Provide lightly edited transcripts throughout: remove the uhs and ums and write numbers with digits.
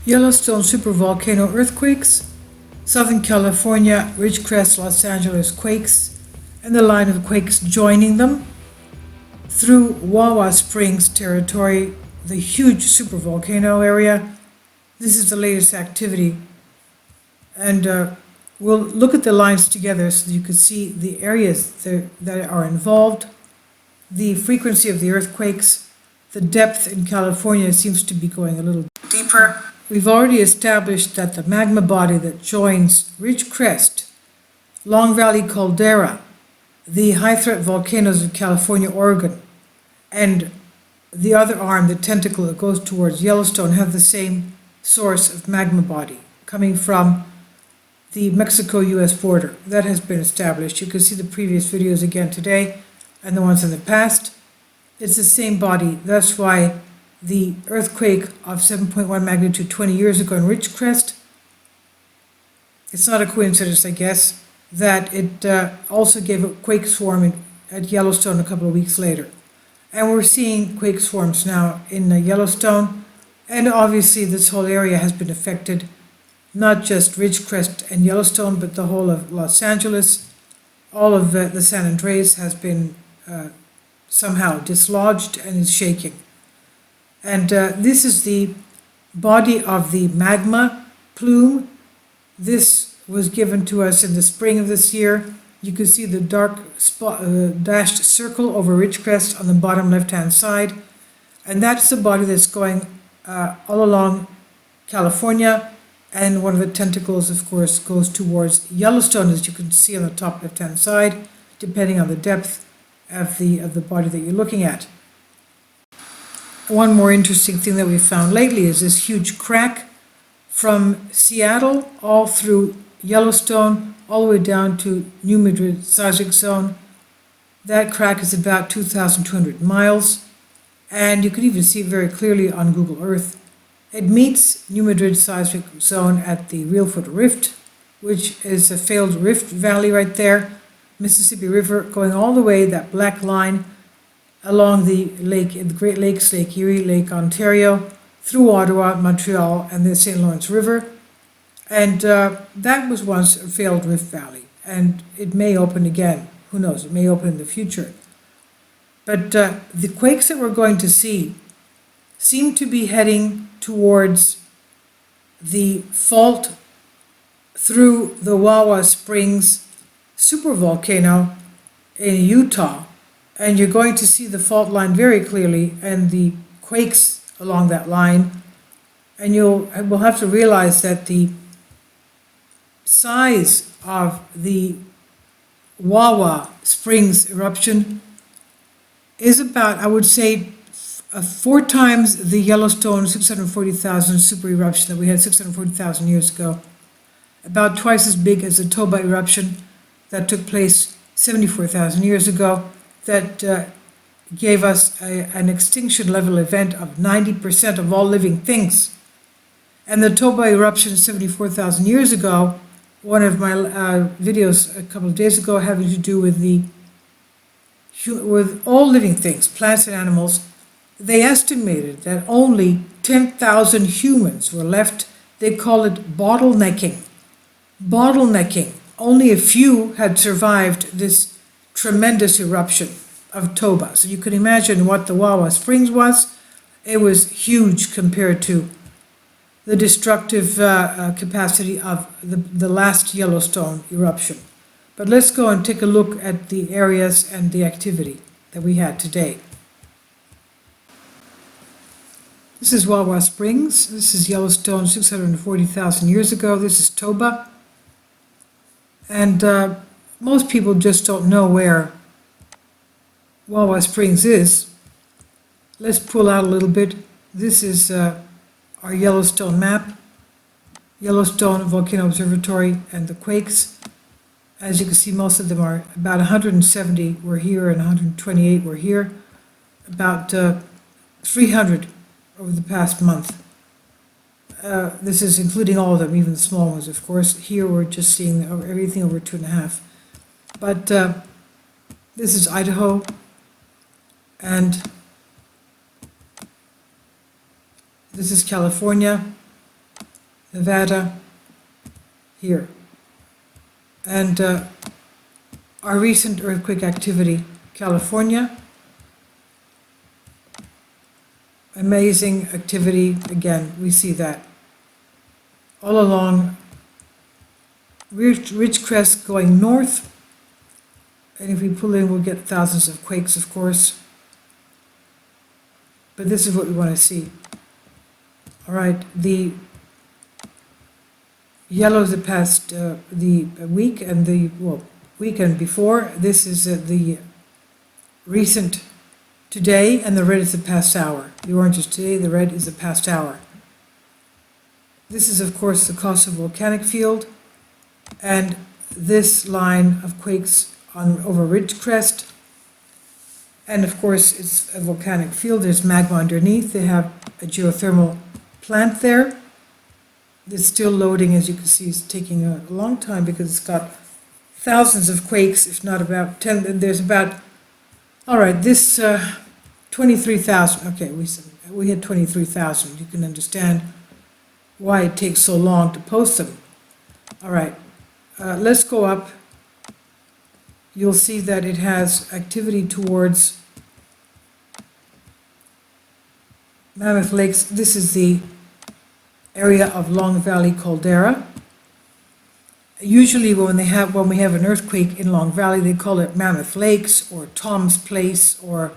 Yellowstone supervolcano earthquakes, Southern California, Ridgecrest, Los Angeles quakes, and the line of quakes joining them, through Wawa Springs territory, the huge supervolcano area. This is the latest activity. And we'll look at the lines together so that you can see the areas that are involved, the frequency of the earthquakes, the depth in California seems to be going a little deeper. We've already established that the magma body that joins Ridgecrest, Long Valley Caldera, the high-threat volcanoes of California, Oregon, and the other arm, the tentacle that goes towards Yellowstone, have the same source of magma body coming from the Mexico-US border. That has been established. You can see the previous videos again today and the ones in the past. It's the same body. That's why the earthquake of 7.1 magnitude 20 years ago in Ridgecrest, it's not a coincidence, I guess, that it also gave a quake swarm at Yellowstone a couple of weeks later. And we're seeing quake swarms now in Yellowstone, and obviously this whole area has been affected, not just Ridgecrest and Yellowstone, but the whole of Los Angeles. All of the San Andreas has been somehow dislodged and is shaking. And this is the body of the magma plume. This was given to us in the spring of this year. You can see the dark spot, dashed circle over Ridgecrest on the bottom left-hand side. And that's the body that's going all along California. And one of the tentacles, of course, goes towards Yellowstone, as you can see on the top left-hand side, depending on the depth of the body that you're looking at. One more interesting thing that we found lately is this huge crack from Seattle all through Yellowstone, all the way down to New Madrid seismic zone. That crack is about 2,200 miles, and you can even see it very clearly on Google Earth. It meets New Madrid seismic zone at the Real Rift, which is a failed rift valley right there. Mississippi River going all the way, that black line, along the lake, the Great Lakes, Lake Erie, Lake Ontario, through Ottawa, Montreal, and the St. Lawrence River. And that was once a failed rift valley, and it may open again. Who knows? It may open in the future. But the quakes that we're going to see seem to be heading towards the fault through the Wawa Springs supervolcano in Utah. And you're going to see the fault line very clearly and the quakes along that line. And we'll have to realize that the size of the Wawa Springs eruption is about, I would say, 4 times the Yellowstone 640,000 super eruption that we had 640,000 years ago. About twice as big as the Toba eruption that took place 74,000 years ago, that gave us an extinction level event of 90% of all living things. And the Toba eruption 74,000 years ago, one of my videos a couple of days ago having to do with all living things, plants and animals, they estimated that only 10,000 humans were left. They call it bottlenecking. Bottlenecking. Only a few had survived this tremendous eruption of Toba. So you can imagine what the Wawa Springs was. It was huge compared to the destructive capacity of the last Yellowstone eruption. But let's go and take a look at the areas and the activity that we had today. This is Wawa Springs. This is Yellowstone 640,000 years ago. This is Toba. And most people just don't know where Wawa Springs is. Let's pull out a little bit. This is our Yellowstone map, Yellowstone Volcano Observatory and the quakes. As you can see, most of them are about 170 were here and 128 were here. About 300 over the past month. This is including all of them, even the small ones, of course. Here we're just seeing everything over 2.5. But this is Idaho, and this is California, Nevada, here. And our recent earthquake activity, California. Amazing activity, again, we see that. All along, ridge crest going north, and if we pull in, we'll get thousands of quakes, of course. But this is what we want to see. All right, the yellow is the past the week, and the weekend before. This is the recent today, and the red is the past hour. The orange is today, the red is the past hour. This is, of course, the Kosovo volcanic field, and this line of quakes over ridge crest. And of course, it's a volcanic field. There's magma underneath. They have a geothermal plant there. It's still loading, as you can see. It's taking a long time because it's got thousands of quakes, if not about 10. And there's about, all right, this 23,000. Okay, we had 23,000. You can understand why it takes so long to post them. All right, let's go up. You'll see that it has activity towards Mammoth Lakes. This is the area of Long Valley caldera. Usually when we have an earthquake in Long Valley, they call it Mammoth Lakes or Tom's Place or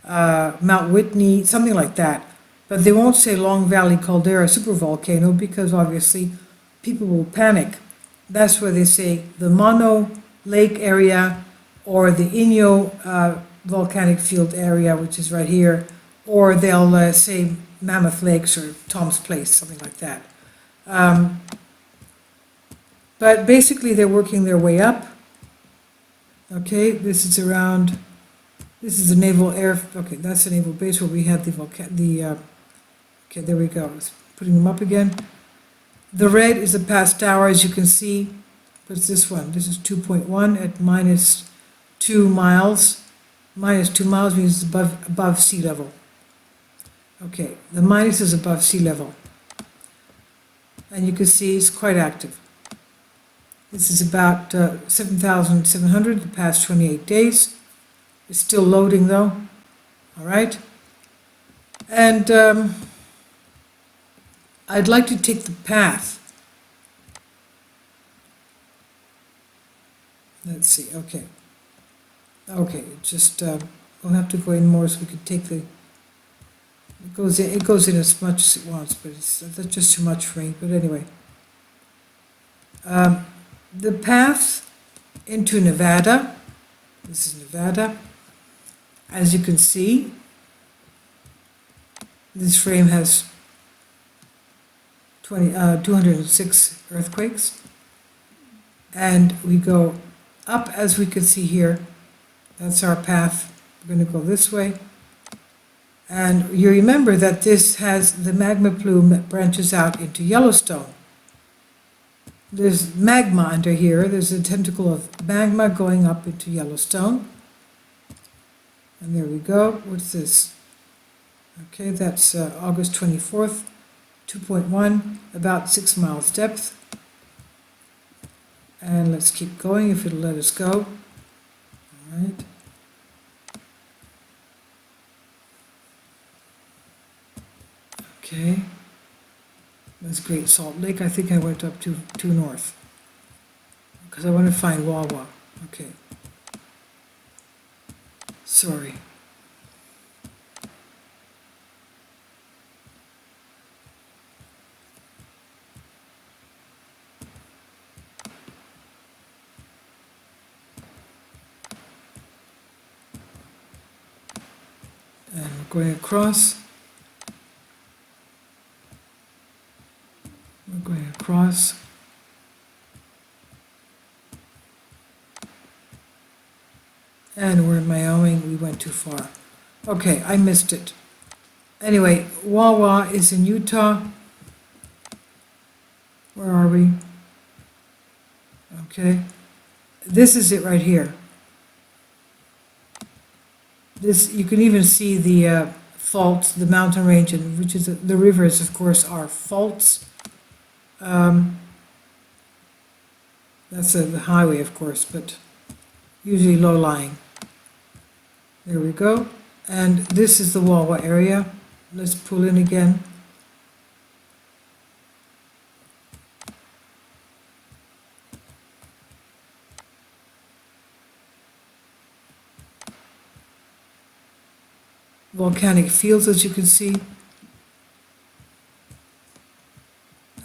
Mount Whitney, something like that. But they won't say Long Valley caldera supervolcano because obviously people will panic. That's where they say the Mono Lake area or the Inyo volcanic field area, which is right here, or they'll say Mammoth Lakes or Tom's Place, something like that. But basically they're working their way up. Okay, this is the naval air, okay, that's the naval base where we had okay, there we go, it's putting them up again. The red is the past hour, as you can see. What's this one? This is 2.1 at -2 miles. -2 miles means it's above sea level. Okay, the minus is above sea level. And you can see it's quite active. This is about 7,700 the past 28 days. It's still loading though. All right. And I'd like to take the path. Let's see, okay. Okay, just, we'll have to go in more so we can take the, it goes in as much as it wants, but that's just too much for me, but anyway. The path into Nevada, this is Nevada. As you can see, this frame has 206 earthquakes, and we go up, as we can see here. That's our path. We're going to go this way, and you remember that this has the magma plume that branches out into Yellowstone. There's magma under here. There's a tentacle of magma going up into Yellowstone, and there we go. What's this? Okay, that's August 24th, 2.1, about 6 miles depth. And let's keep going if it'll let us go. All right. Okay. That's Great Salt Lake. I think I went up to north because I want to find Wawa. Okay. Sorry. And we're going across. We're going across. And we're in Wyoming. We went too far. Okay, I missed it. Anyway, Wawa is in Utah. Where are we? Okay. This is it right here. This, you can even see the faults, the mountain range, and which is the rivers, of course, are faults. That's the highway, of course, but usually low-lying. There we go. And this is the Wawa area. Let's pull in again. Volcanic fields, as you can see.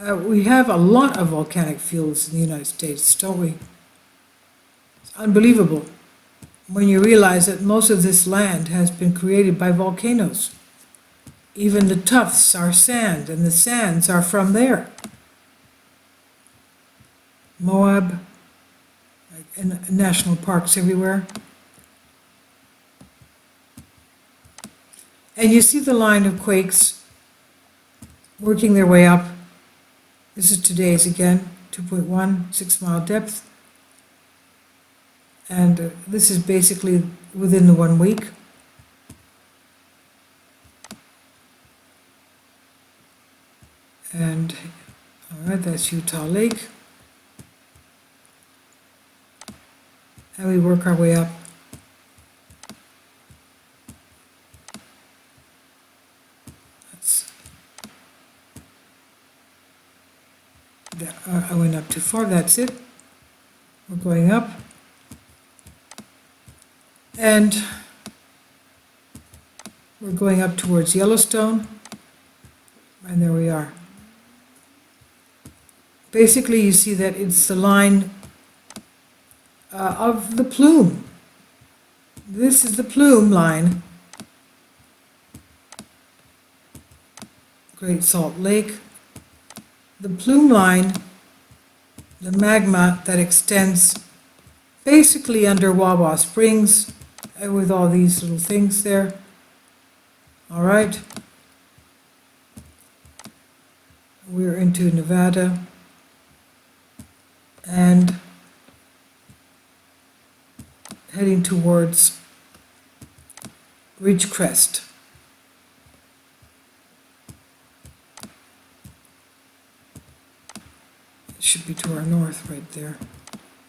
We have a lot of volcanic fields in the United States, don't we? It's unbelievable when you realize that most of this land has been created by volcanoes. Even the tufts are sand, and the sands are from there. Moab, and national parks everywhere. And you see the line of quakes working their way up. This is today's again, 2.1, 6 mile depth. And this is basically within the 1 week. And, all right, that's Utah Lake. And we work our way up. I went up too far, that's it. We're going up. And we're going up towards Yellowstone. And there we are. Basically, you see that it's the line of the plume. This is the plume line. Great Salt Lake. The plume line, the magma that extends basically under Wawa Springs, with all these little things there. All right. We're into Nevada. And heading towards Ridgecrest. It should be to our north right there.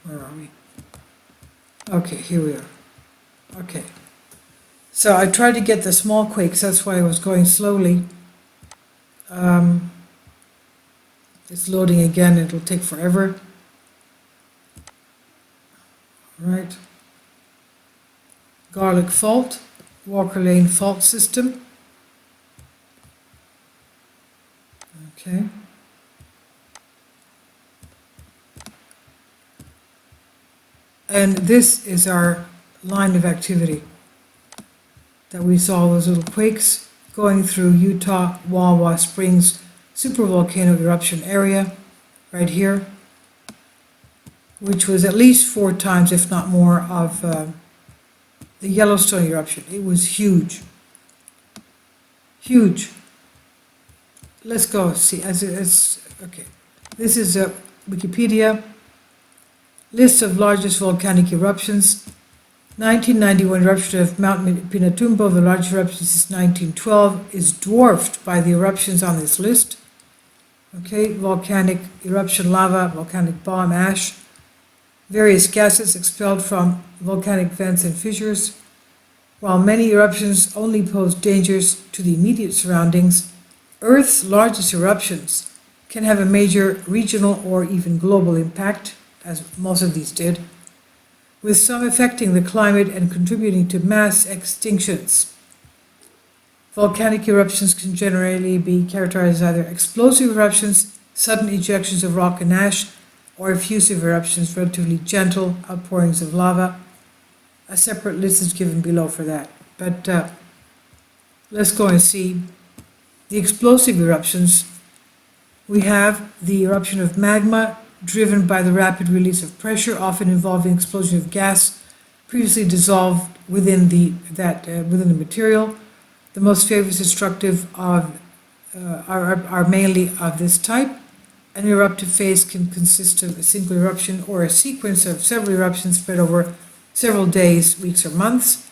Where are we? Okay, here we are. Okay. So I tried to get the small quakes, that's why I was going slowly. It's loading again, it'll take forever. Right. Garlic Fault, Walker Lane Fault System. Okay. And this is our line of activity that we saw, those little quakes going through Utah, Wawa Springs, Supervolcano eruption area right here, which was at least 4 times, if not more, of the Yellowstone eruption. It was huge. Huge. Let's go see. Okay. This is a Wikipedia list of largest volcanic eruptions. 1991 eruption of Mount Pinatubo, the largest eruption since 1912, is dwarfed by the eruptions on this list. Okay, volcanic eruption lava, volcanic bomb ash, various gases expelled from volcanic vents and fissures. While many eruptions only pose dangers to the immediate surroundings, Earth's largest eruptions can have a major regional or even global impact, as most of these did, with some affecting the climate and contributing to mass extinctions. Volcanic eruptions can generally be characterized as either explosive eruptions, sudden ejections of rock and ash, or effusive eruptions, relatively gentle outpourings of lava. A separate list is given below for that. But let's go and see the explosive eruptions. We have the eruption of magma, driven by the rapid release of pressure, often involving explosion of gas previously dissolved within the material. The most famous destructive of are mainly of this type. An eruptive phase can consist of a single eruption or a sequence of several eruptions spread over several days, weeks, or months.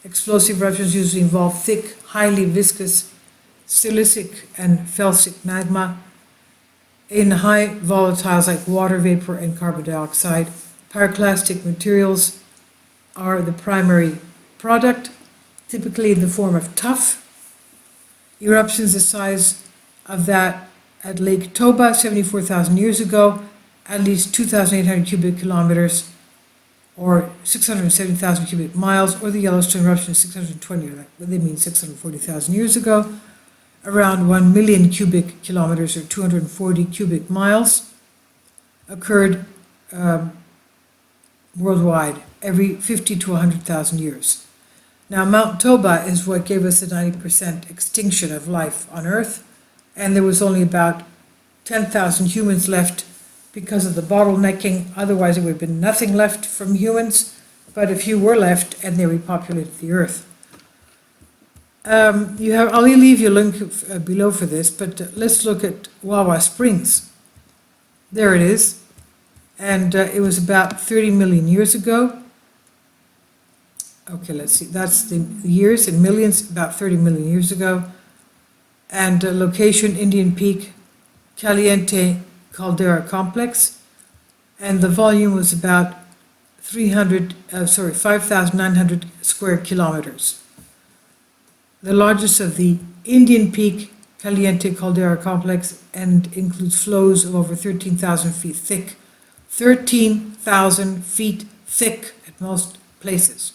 Explosive eruptions usually involve thick, highly viscous, silicic and felsic magma. in high volatiles like water vapor and carbon dioxide. Pyroclastic materials are the primary product, typically in the form of tuff. Eruptions the size of that at Lake Toba 74,000 years ago, at least 2,800 cubic kilometers, or 670,000 cubic miles, or the Yellowstone eruption 620, they mean 640,000 years ago, around 1 million cubic kilometers, or 240 cubic miles, occurred worldwide every 50 to 100,000 years. Now, Mount Toba is what gave us the 90% extinction of life on Earth, and there was only about 10,000 humans left because of the bottlenecking. Otherwise, there would have been nothing left from humans, but a few were left, and they repopulated the Earth. I'll leave you a link below for this, but let's look at Wawa Springs. There it is, and it was about 30 million years ago. Okay, let's see, that's the years in millions, about 30 million years ago. And location, Indian Peak, Caliente Caldera Complex, and the volume was about 5,900 square kilometers. The largest of the Indian Peak Caliente Caldera Complex, and includes flows of over 13,000 feet thick. 13,000 feet thick at most places,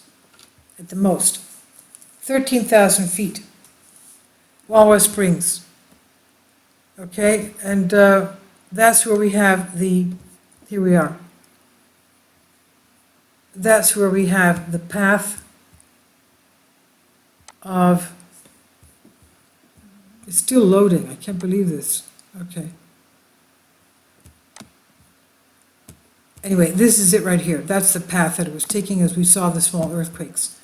at the most. 13,000 feet. Wawa Springs. Okay, and that's where we have here we are. That's where we have the path of, it's still loading, I can't believe this. Okay. Anyway, this is it right here. That's the path that it was taking as we saw the small earthquakes.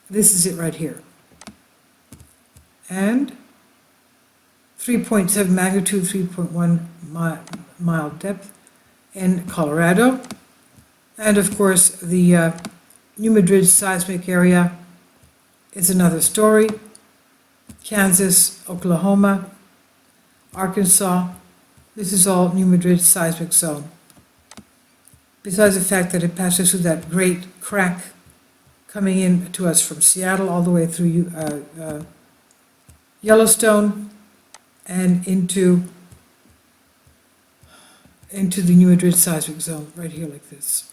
This is it right here. And 3.7 magnitude, 3.1 mile depth in Colorado. And of course, the New Madrid seismic area is another story. Kansas, Oklahoma, Arkansas, this is all New Madrid seismic zone. Besides the fact that it passes through that great crack coming in to us from Seattle all the way through Yellowstone and into the New Madrid seismic zone, right here like this.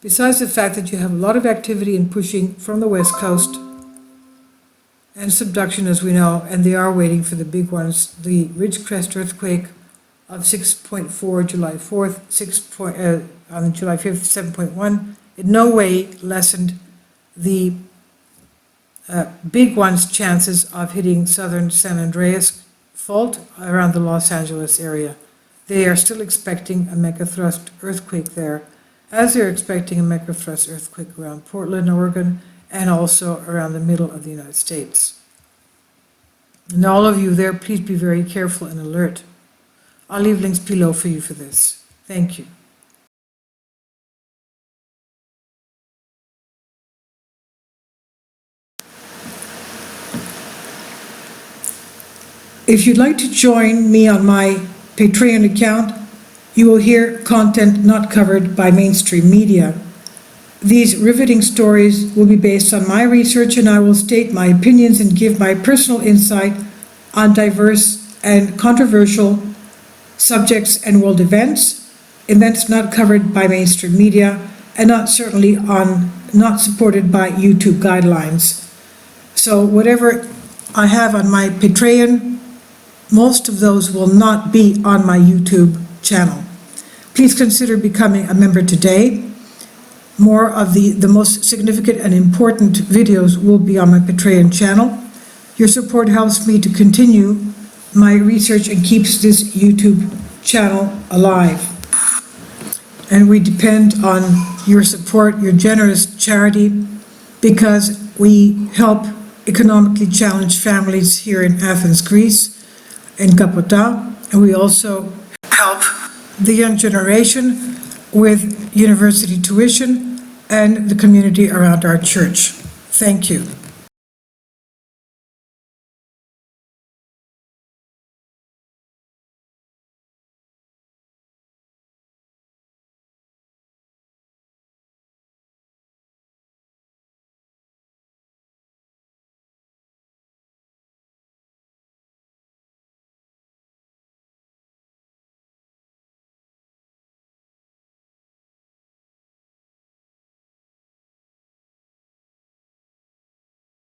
Besides the fact that you have a lot of activity and pushing from the west coast, and subduction as we know, and they are waiting for the big ones, the Ridge Crest earthquake of 6.4 July 4th, on July 5th, 7.1, in no way lessened the big one's chances of hitting southern San Andreas fault around the Los Angeles area. They are still expecting a megathrust earthquake there, as they're expecting a megathrust earthquake around Portland, Oregon, and also around the middle of the United States. And all of you there, please be very careful and alert. I'll leave links below for you for this. Thank you. If you'd like to join me on my Patreon account, you will hear content not covered by mainstream media. These riveting stories will be based on my research, and I will state my opinions and give my personal insight on diverse and controversial subjects and world events not covered by mainstream media, and not supported by YouTube guidelines. So whatever I have on my Patreon, most of those will not be on my YouTube channel. Please consider becoming a member today. More of the most significant and important videos will be on my Patreon channel. Your support helps me to continue my research and keeps this YouTube channel alive. And we depend on your support, your generous charity, because we help economically challenged families here in Athens, Greece, in Kapota, and we also help the young generation with university tuition and the community around our church. Thank you.